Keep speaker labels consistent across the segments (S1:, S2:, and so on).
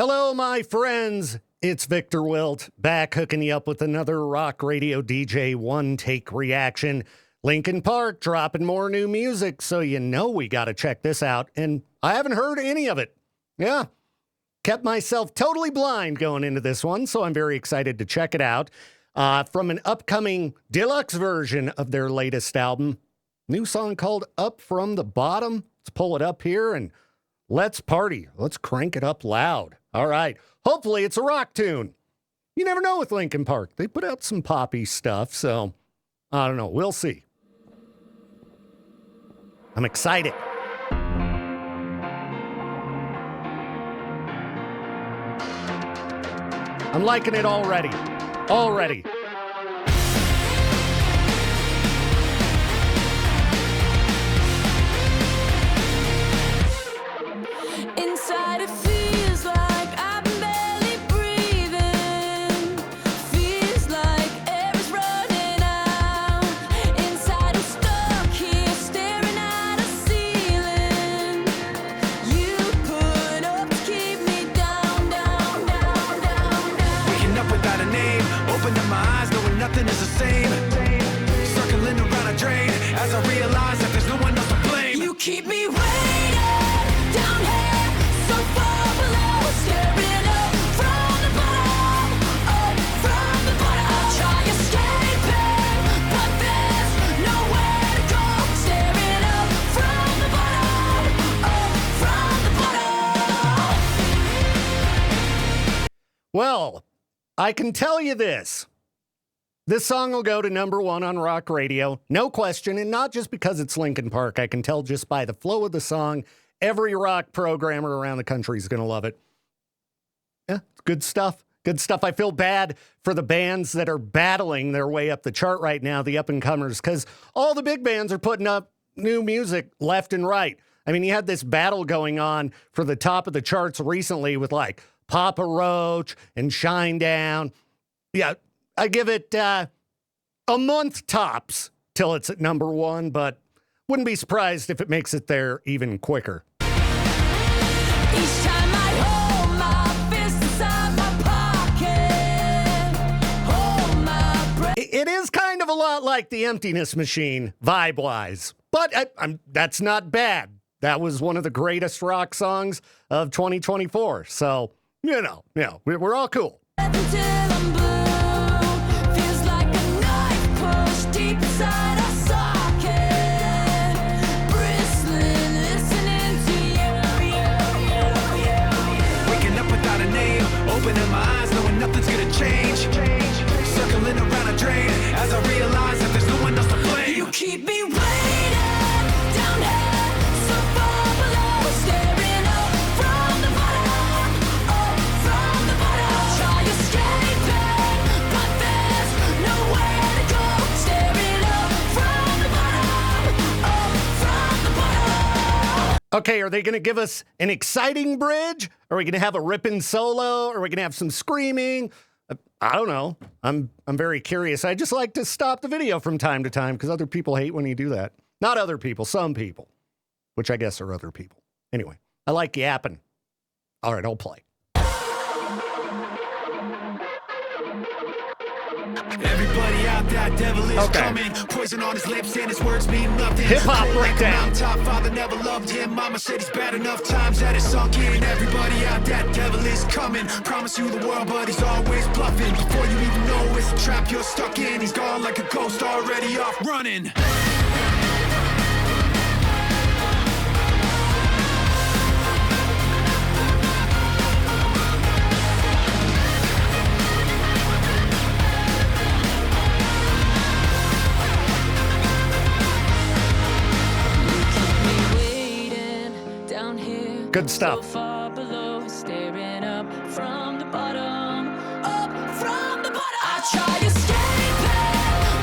S1: Hello, my friends. It's Viktor Wilt, back hooking you up with another rock radio DJ one-take reaction. Linkin Park dropping more new music, so you know we got to check this out. And I haven't heard any of it. Yeah, kept myself totally blind going into this one, so I'm very excited to check it out. From an upcoming deluxe version of their latest album, new song called Up From the Bottom. Let's pull it up here and let's party. Let's crank it up loud. All right. Hopefully it's a rock tune. You never know with Linkin Park. They put out some poppy stuff, so I don't know. We'll see. I'm excited. I'm liking it already. Already.
S2: Inside it feels like I'm barely breathing. Feels like air is running out. Inside I'm stuck here staring at a ceiling. You put up to keep me down, down, down, down, down.
S3: Waking up without a name, open up my eyes knowing nothing is the same. Circling around a drain as I realize that there's no one else to blame.
S2: You keep me waiting down here, so far below, staring up from the bottom, up from the bottom. I try escaping, but there's nowhere to go. Staring up from the bottom, up from the bottom.
S1: Well, I can tell you this. This song will go to number one on rock radio, no question, and not just because it's Linkin Park. I can tell just by the flow of the song, every rock programmer around the country is going to love it. Yeah, it's good stuff. Good stuff. I feel bad for the bands that are battling their way up the chart right now, the up-and-comers, because all the big bands are putting up new music left and right. I mean, you had this battle going on for the top of the charts recently with, like, Papa Roach and Shinedown. Yeah, I give it a month tops till it's at number one, but wouldn't be surprised if it makes it there even quicker.
S2: Each time I hold my fist inside my pocket, hold my breath.
S1: It is kind of a lot like the Emptiness Machine, vibe-wise, but that's not bad. That was one of the greatest rock songs of 2024, so, you know, we're all cool.
S2: Until I'm blue, feels like a knife pushed deep inside a socket. Bristling, listening to you.
S3: Waking up without a name, opening my eyes knowing nothing's gonna change. Circling around a drain as I realize that there's no one else to blame.
S2: You keep me waiting down here, so far below, staring up from the bottom, up from the bottom. I try escaping, but there's nowhere to go. Staring up from the bottom, up from the bottom.
S1: Okay, are they going to give us an exciting bridge? Are we going to have a ripping solo? Are we going to have some screaming? I don't know. I'm very curious. I just like to stop the video from time to time because other people hate when you do that. Not other people, some people, which I guess are other people. Anyway, I like yapping. All right, I'll play.
S3: Everybody out that devil is
S1: Okay.
S3: coming. Poison on his lips and his words mean nothing.
S1: Hip-hop
S3: Cold like a
S1: breakdown.
S3: mountaintop, father never loved him. Mama said he's bad enough times that it's sunk in. Everybody out that devil is coming. Promise you the world, but he's always bluffing. Before you even know it's a trap you're stuck in. He's gone like a ghost already off running.
S2: Waiting down here,
S1: Good stuff.
S2: so far below, staring up from the bottom, up from the bottom. I try escaping,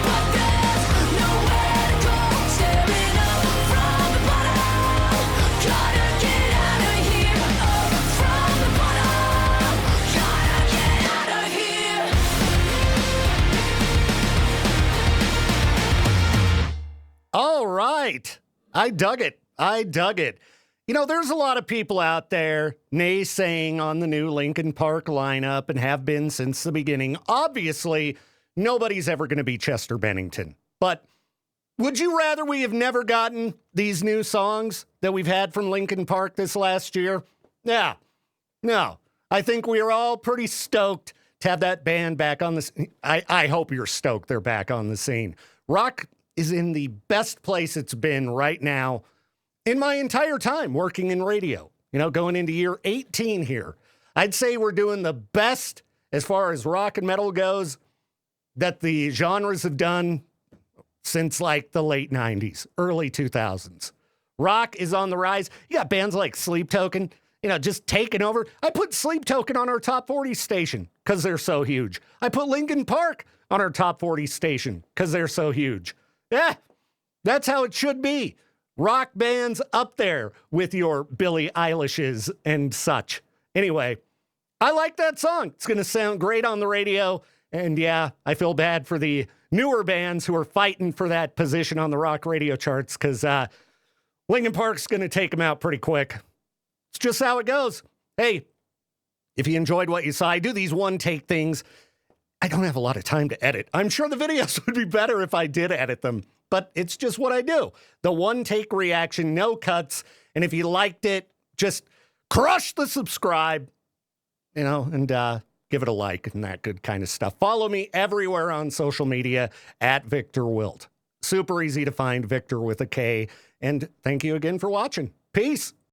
S2: but there's nowhere to go. Staring up from the bottom, gotta get out of here. Up from the bottom, gotta get out of here.
S1: All right. I dug it. There's a lot of people out there naysaying on the new Linkin Park lineup and have been since the beginning. Obviously, nobody's ever going to be Chester Bennington. But would you rather we have never gotten these new songs that we've had from Linkin Park this last year? Yeah. No. I think we are all pretty stoked to have that band back on the scene. I hope you're stoked they're back on the scene. Rock is in the best place it's been right now in my entire time working in radio. Going into year 18 here. I'd say we're doing the best as far as rock and metal goes that the genres have done since like the late 90s, early 2000s. Rock is on the rise. You got bands like Sleep Token, just taking over. I put Sleep Token on our top 40 station because they're so huge. I put Linkin Park on our top 40 station because they're so huge. Yeah, that's how it should be. Rock bands up there with your Billie Eilishes and such. Anyway, I like that song. It's going to sound great on the radio. And yeah, I feel bad for the newer bands who are fighting for that position on the rock radio charts because Linkin Park's going to take them out pretty quick. It's just how it goes. Hey, if you enjoyed what you saw, I do these one-take things. I don't have a lot of time to edit. I'm sure the videos would be better if I did edit them, but it's just what I do. The one-take reaction, no cuts. And if you liked it, just crush the subscribe, and give it a like and that good kind of stuff. Follow me everywhere on social media at Viktor Wilt. Super easy to find, Victor with a K. And thank you again for watching. Peace.